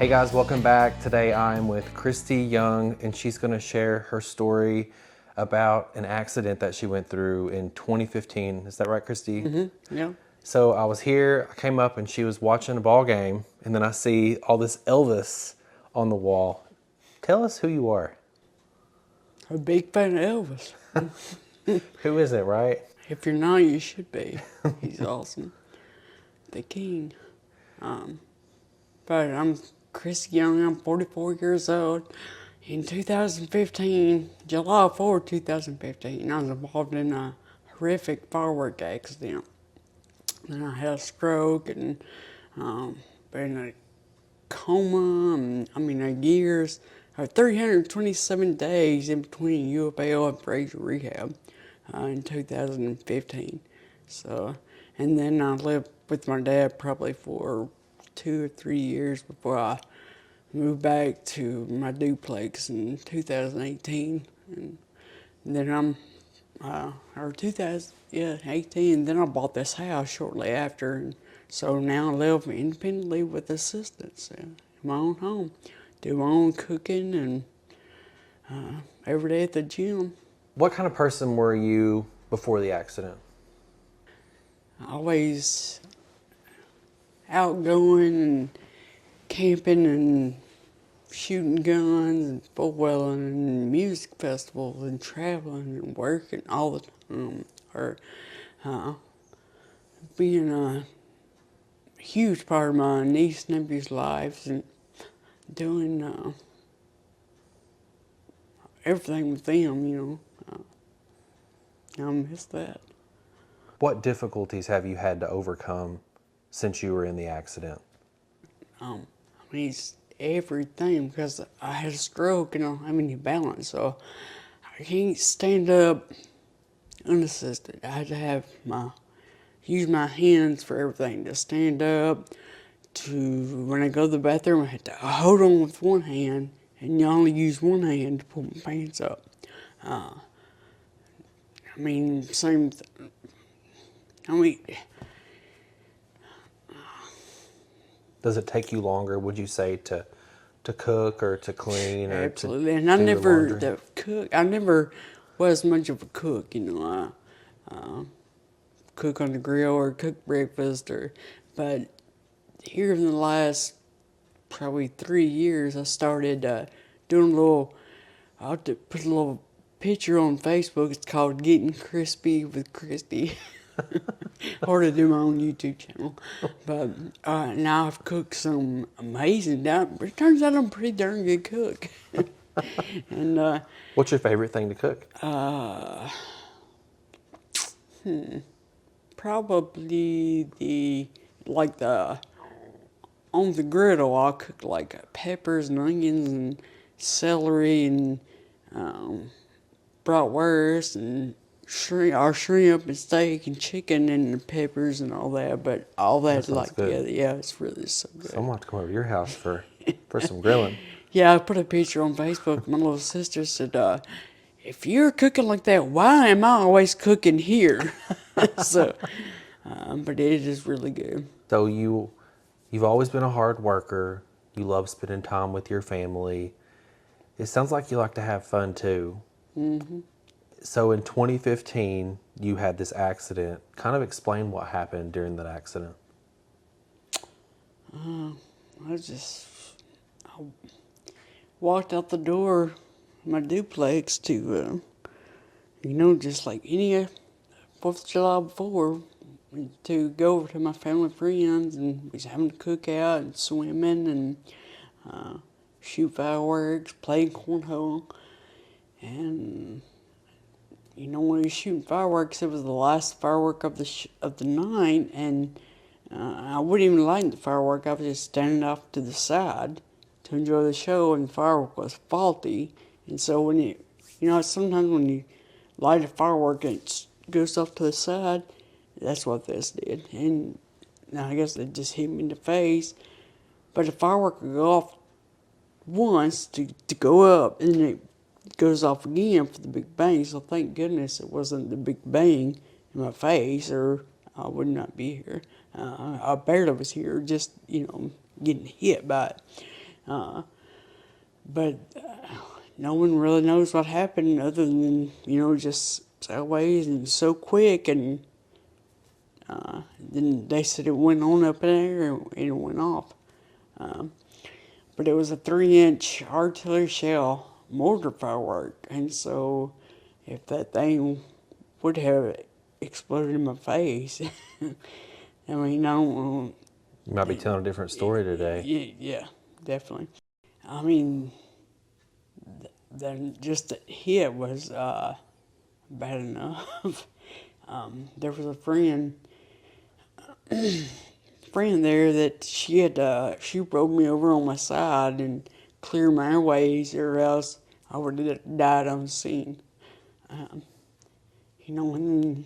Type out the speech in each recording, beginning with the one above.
Hey guys, welcome back. Today I'm with Kristie Young, and she's going to share her story about an accident that she went through in 2015. Is that right, Kristie? Mm-hmm. Yeah. So I was here, I came up and she was watching a ball game, and then I see all this Elvis on the wall. Tell us who you are. A big fan of Elvis. Who is it, right? If you're not, you should be. He's awesome. The king. But I'm Kristie Young. I'm 44 years old. In 2015, July 4, 2015, I was involved in a horrific firework accident. And I had a stroke and been in a coma, years, 327 days in between UFL and Fraser Rehab in 2015. So, and then I lived with my dad probably for 2 or 3 years before I moved back to my duplex in 2018. And then or 2018, then I bought this house shortly after. And so now I live independently with assistants in my own home. Do my own cooking and every day at the gym. What kind of person were you before the accident? Always outgoing and camping and shooting guns and footballing and music festivals and traveling and working all the time. Or being a huge part of my niece and nephew's lives and doing everything with them, I miss that. What difficulties have you had to overcome since you were in the accident? It's everything because I had a stroke and I don't have any balance, so I can't stand up unassisted. I had to use my hands for everything. To stand up, to when I go to the bathroom, I had to hold on with one hand and you only use one hand to pull my pants up. Same. Does it take you longer, would you say, to cook or to clean or Absolutely. to And I do your never laundry? I never was much of a cook. I cook on the grill or cook breakfast, but here in the last probably 3 years, I started doing a little. I'll put a little picture on Facebook. It's called Getting Crispy with Christy. Or to do my own YouTube channel. But now I've cooked some amazing. It turns out I'm a pretty darn good cook. And What's your favorite thing to cook? probably on the griddle, I'll cook like peppers and onions and celery and bratwurst and shrimp and steak and chicken and the peppers and all that. But all that sounds like good. together, yeah, it's really so good. So I'm gonna have to come over to your house for some grilling. Yeah, I put a picture on Facebook. My little sister said, if you're cooking like that, why am I always cooking here? So, but it is really good. So you've always been a hard worker. You love spending time with your family. It sounds like you like to have fun too. Mm-hmm. So in 2015, you had this accident. Kind of explain what happened during that accident. I walked out the door of my duplex to, just like any 4th of July before, to go over to my family friends, and we was having a cookout and swimming and shoot fireworks, playing cornhole. And, when we were shooting fireworks, it was the last firework of the night, and I wouldn't even light the firework. I was just standing off to the side to enjoy the show, and the firework was faulty. And so sometimes when you light a firework and it goes off to the side, that's what this did. And I guess it just hit me in the face. But the firework would go off once to go up, and then it goes off again for the big bang. So thank goodness it wasn't the big bang in my face, or I would not be here. I barely was here, just getting hit by it. But no one really knows what happened other than, just sideways and so quick. And then they said it went on up in the air and it went off. But it was a 3-inch artillery shell mortar firework. And so if that thing would have exploded in my face, I mean, I don't want. You might be telling a different story today. Yeah, definitely. I mean, then just the hit was bad enough. There was a friend there that she rolled me over on my side and cleared my airways, or else I would have died on scene. When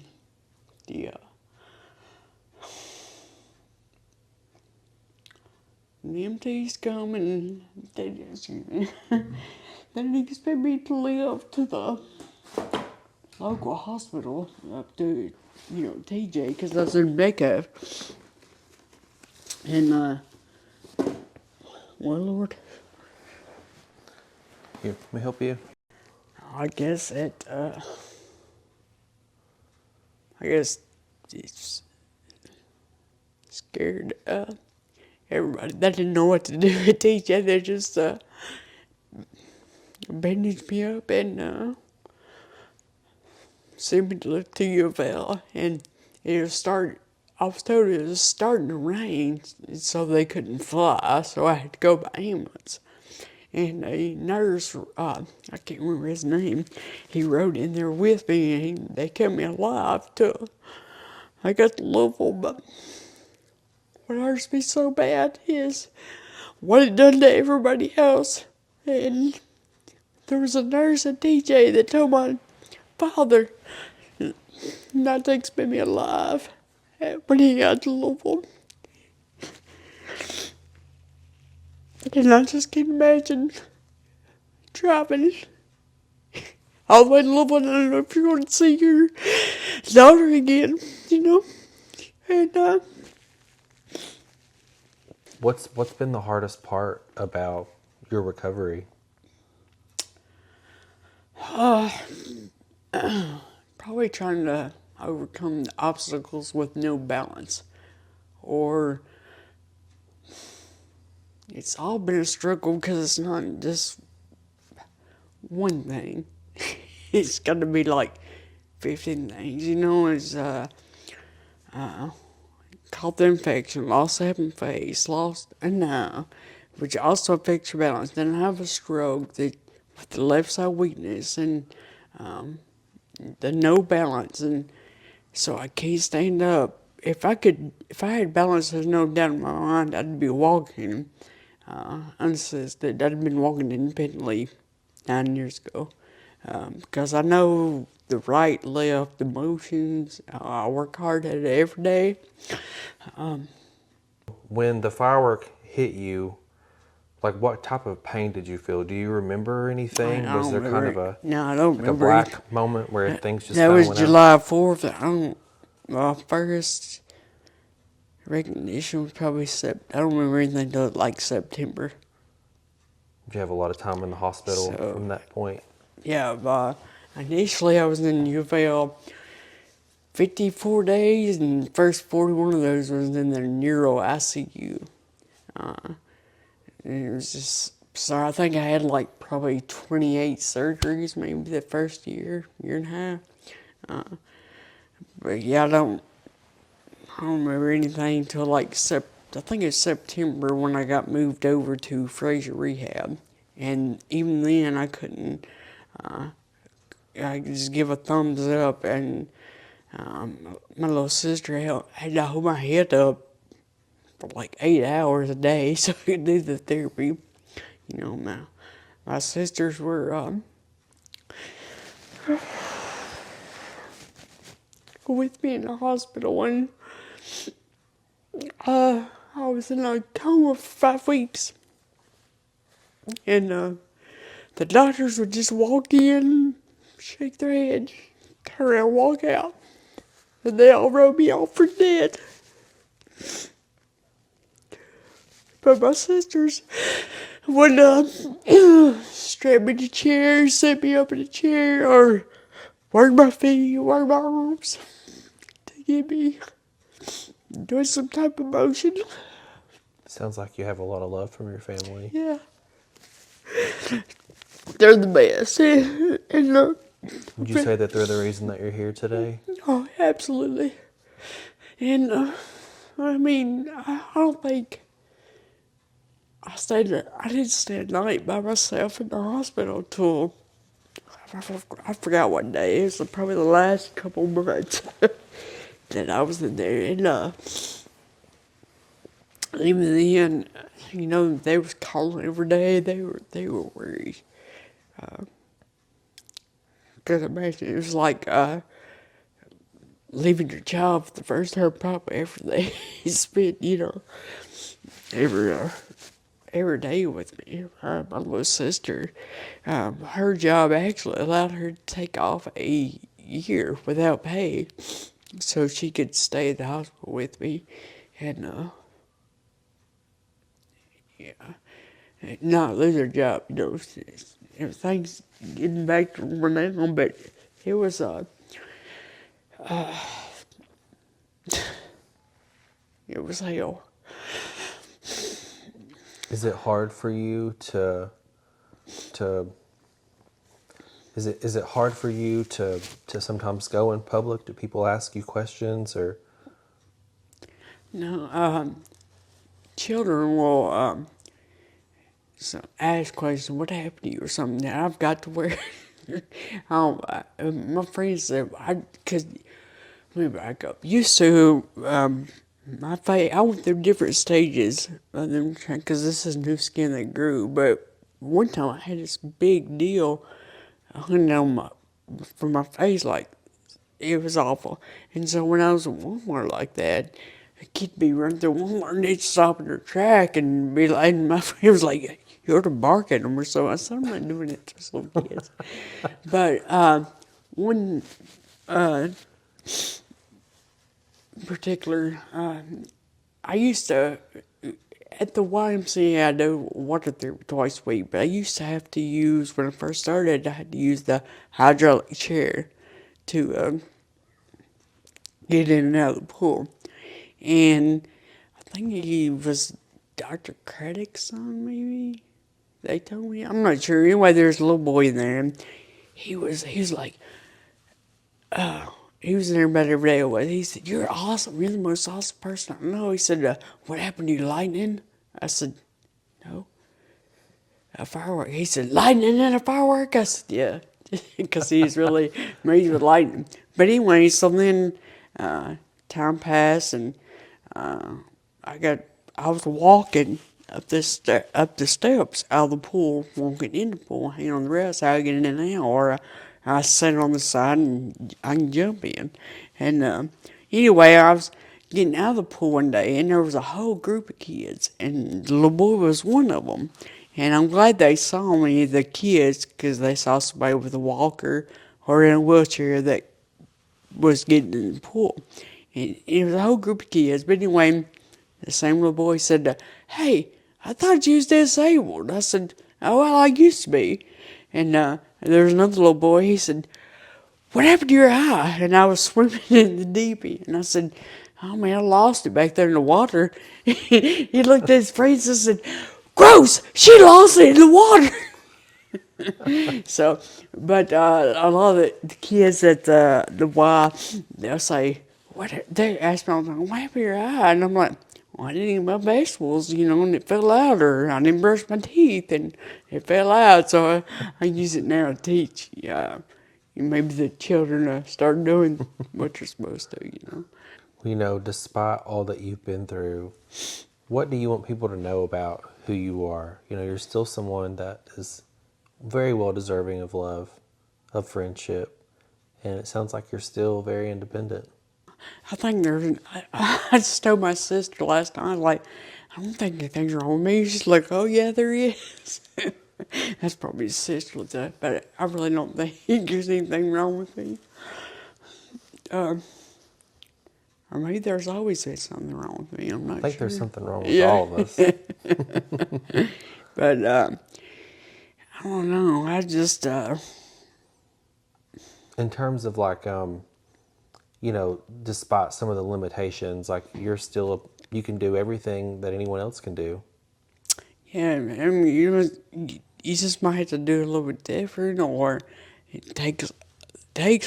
the MTs come and they just, they didn't expect me to live to the local hospital up to, TJ, because I was in Becca. And, well, Lord. Here, let me help you. I guess it's scared everybody. They didn't know what to do with TJ. They just bandaged me up and sent me to U of L. And I was told it was starting to rain, so they couldn't fly, so I had to go by ambulance. And a nurse, I can't remember his name, he rode in there with me, and they kept me alive till I got to Louisville. But what hurts me so bad is what it done to everybody else. And there was a nurse at DJ that told my father not to expect me alive when he got to Louisville. And I just can't imagine driving all the way to Louisville. I don't know if you're going to see your daughter again, And What's been the hardest part about your recovery? probably trying to overcome the obstacles with no balance. Or it's all been a struggle because it's not just one thing. It's got to be like 15 things, It's caught the infection, lost having face, lost an eye, which also affects your balance. Then I have a stroke with the left side weakness and the no balance, and so I can't stand up. If I had balance, there's no doubt in my mind I'd be walking unassisted. I'd been walking independently 9 years ago because I know the right, left, the motions. I work hard at it every day. When the firework hit you, like what type of pain did you feel? Do you remember anything? I Was don't there kind of remember. No, I don't a remember. black moment where things just That kinda was went July 4th. My first recognition was probably I don't remember anything until like September. Did you have a lot of time in the hospital from that point? Yeah, initially I was in U of L 54 days, and the first 41 of those was in the neuro ICU. And it was just, so I think I had like probably 28 surgeries maybe the first year and a half. But yeah, I don't remember anything until like I think it's September when I got moved over to Fraser Rehab. And even then I couldn't, I could just give a thumbs up, and my little sister had to hold my head up for like 8 hours a day so I could do the therapy. My sisters were with me in the hospital, and I was in a coma for 5 weeks. And the doctors would just walk in, shake their head, turn around, walk out. And they all wrote me off for dead. But my sisters would strap me in the chair, set me up in the chair, or work my feet, work my arms to get me doing some type of motion. Sounds like you have a lot of love from your family. Yeah. They're the best. And Would you say that they're the reason that you're here today? oh, absolutely. And I mean, I don't think I didn't stay a night by myself in the hospital till I forgot what day. It was probably the last couple months that I was in there. And even then, you know, they was calling every day. They were worried. Because imagine it was like leaving your job for the first time probably ever. They spent, you know, every day with me. My little sister, her job actually allowed her to take off a year without pay, so she could stay at the hospital with me, and yeah, not lose her job. You know, everything's getting back to normal now, but it was it was hell. Is it hard for you to is it hard for you to sometimes go in public? Do people ask you questions or? No, children will ask questions. What happened to you or something? That I've got to wear. My friends said because let me back up. Used to my face. I went through different stages of them because this is new skin that grew. But one time I had this big deal hung down from my face, like it was awful. And so when I was in Walmart like that, a kid be running through Walmart and they'd stop in their track and be like, and my friend was like, you ought to bark at them or so. I said, I'm not doing it to some kids. But one particular, I used to, at the YMCA, I do water therapy twice a week, but I used to have to use, when I first started, I had to use the hydraulic chair to get in and out of the pool. And I think he was Dr. Craddock's son, maybe? They told me. I'm not sure. Anyway, there's a little boy in there, and he was like, he was in there about every day away. He said, you're awesome. You're the most awesome person I know. He said, what happened to you, lightning? I said, no. A firework. He said, lightning and a firework? I said, yeah. Because he's really amazed with lightning. But anyway, so then time passed, and I was walking up the steps out of the pool, walking in the pool, hanging on the rail, so I get in and out, or I sat on the side and I can jump in. And anyway, I was getting out of the pool one day, and there was a whole group of kids, and the little boy was one of them. And I'm glad they saw me, the kids, because they saw somebody with a walker or in a wheelchair that was getting in the pool. And it was a whole group of kids. But anyway, the same little boy said, hey, I thought you was disabled. I said, oh, well, I used to be. And there was another little boy. He said, what happened to your eye? And I was swimming in the deep end. And I said, oh, man, I lost it back there in the water. He looked at his face and said, gross, she lost it in the water. So, but a lot of the kids at the Y, they'll say, they ask me all the time, what happened to your eye? And I'm like, well, I didn't eat my vegetables, you know, and it fell out, or I didn't brush my teeth and it fell out. So I use it now to teach. Maybe the children start doing what you're supposed to, you know. You know, despite all that you've been through, what do you want people to know about who you are? You know, you're still someone that is very well deserving of love, of friendship, and it sounds like you're still very independent. I think I just told my sister last night, like, I don't think anything's wrong with me. She's like, oh, yeah, there is. That's probably his sister, but I really don't think there's anything wrong with me. Or maybe there's always been something wrong with me. I'm not sure. I think there's something wrong with all of us. But I don't know. I just In terms of like, despite some of the limitations, like you can do everything that anyone else can do. yeah. I mean, you just might have to do it a little bit different, or it takes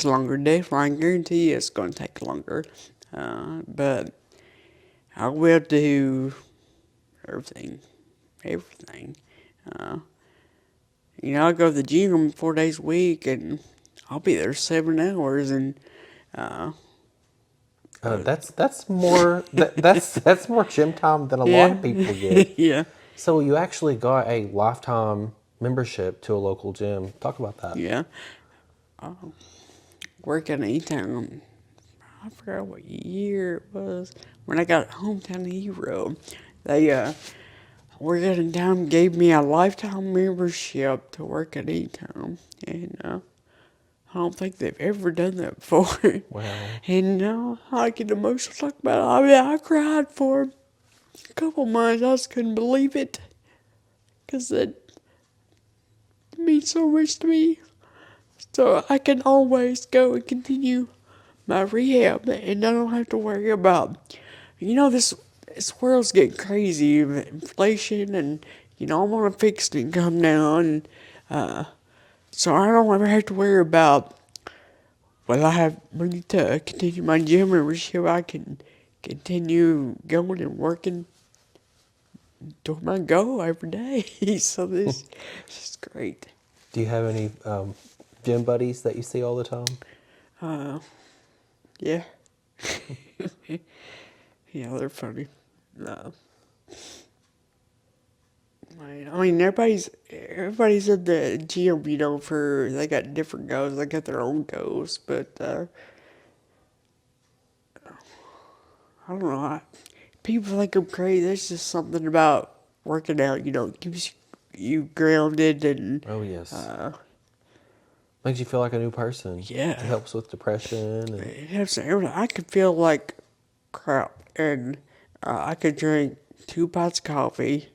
longer. Definitely, I guarantee you, it's going to take longer. But I will do everything, everything. Uh, I go to the gym 4 days a week, and I'll be there 7 hours, and That's more that's more gym time than a lot yeah, of people get. yeah, So you actually got a lifetime membership to a local gym. Talk about that. yeah. Work at anytime. I forgot what year it was when I got hometown hero. They Work at a time gave me a lifetime membership to work at anytime, and I don't think they've ever done that before. Wow. And I get emotional talking about it. I mean, I cried for a couple months. I just couldn't believe it because it means so much to me. So I can always go and continue my rehab, and I don't have to worry about, this world's getting crazy with inflation, and I want a fixed income now, and so I don't ever have to worry about. Well, I have money to continue my gym membership. I can continue going and working toward my goal every day. So this is great. Do you have any gym buddies that you see all the time? Yeah. Yeah, they're funny. No. I mean, everybody's at the gym, for they got different goals. They got their own goals, but I don't know. People think I'm crazy. There's just something about working out, keeps you grounded and Oh yes. Makes you feel like a new person. yeah. It helps with depression and It has everything. I could feel like crap, and I could drink 2 pots of coffee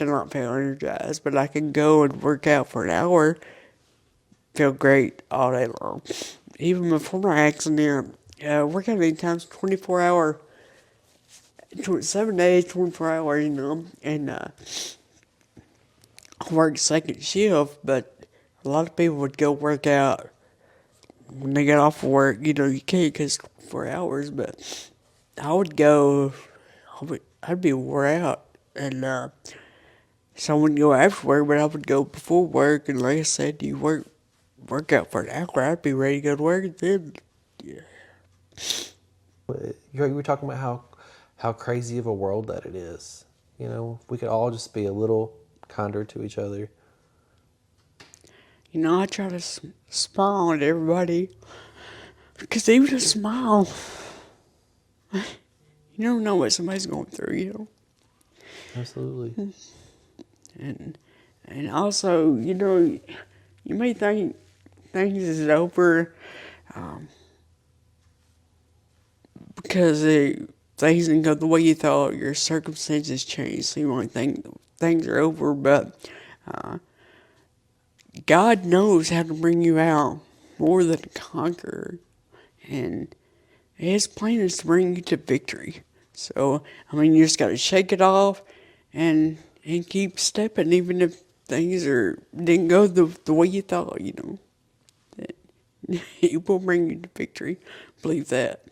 and not feel energized, but I can go and work out for an hour, feel great all day long. Even before my accident, workout many times 24 hour, 7 days, 24 hours, and I worked second shift, but a lot of people would go work out when they got off of work. You can't because 4 hours, but I would go, I'd be wore out, and so I wouldn't go after work, but I would go before work, and like I said, you work out for an hour, I'd be ready to go to work, and then, yeah. you were talking about how crazy of a world that it is. We could all just be a little kinder to each other. I try to smile at everybody, because even a smile, you don't know what somebody's going through, Absolutely. and also, you may think things is over, because things didn't go the way you thought, your circumstances changed, so you might think things are over, but God knows how to bring you out more than a conqueror, and His plan is to bring you to victory. So, I mean, you just got to shake it off and keep stepping, even if things didn't go the way you thought. That He will bring you to victory. Believe that.